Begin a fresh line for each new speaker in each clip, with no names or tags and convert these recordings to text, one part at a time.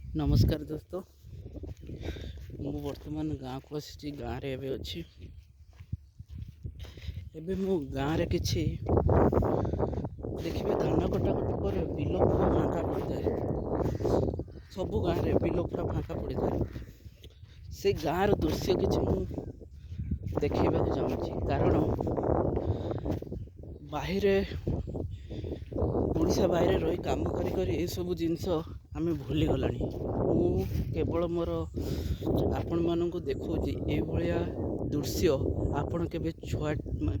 नमस्कार दोस्तों, मु वर्तमान गाँव को आसी गाँव रे एबे अछि। एबे मु गाँव रे किछि देखिबे धान कटाकटी पर बिल पूरा फांका पड़ी जाए। सबु गाँव रे बिल पूरा फांका पड़ी जाए। से गाँव रो दृश्य किछि मु देखैबा को चाहूछि, कारण बाहिरे ओडिशा बाहर रही काम करी करी ए सब जिनस आमे भूली गलानी। मु केवल मोर आपण मानू देखौछि ए भलिया दृश्य आपण केबे छुआ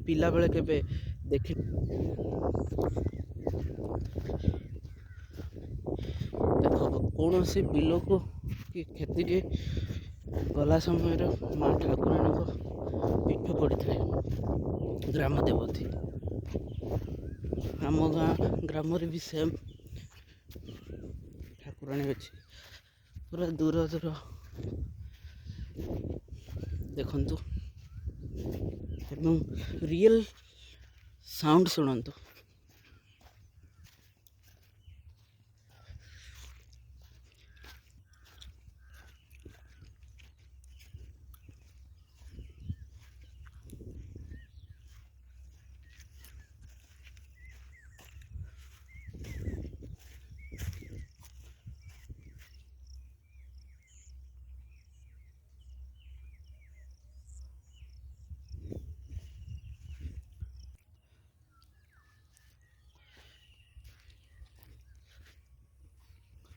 पिला बेले केबे देखि देख कौन से बिल को कि खेती के गला समय माँ ठाकुराणी पीठ पड़ी था ग्राम देवती। आम गाँ ग्राम भी सेम ठाकुराणी अच्छी पूरा दूर दूर देखंतु एवं रियल साउंड शुणु।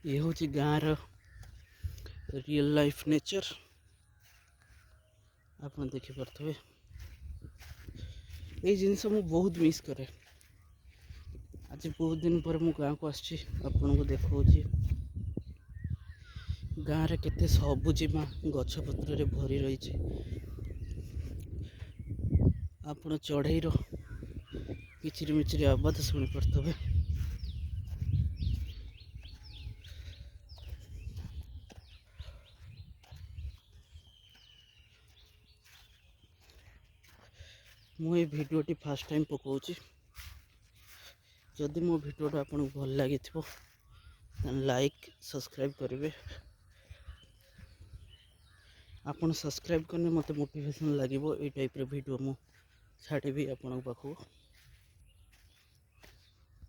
ये हूँ गाँव रियल लाइफ नेचर आप देखिपे। ये जिनस मु बहुत मिस करे। आज बहुत दिन पर मु गाँव को आसी आपन को देखा गाँव रे केते सबुजिमा गछ पत्र रे भरी रही। आपण चढ़ई किचिर मिचिर आवाज शुणी पारे। मुझे भिडियोटी फास्ट टाइम पकाऊँगी। जदि मो भिडियोटा आपको भल लगी लाइक सब्सक्राइब करेंगे। आपन सब्सक्राइब करने मत मोटिवेशन लगे। ये टाइप भिडियो मु छाड़ी आपण पाखु।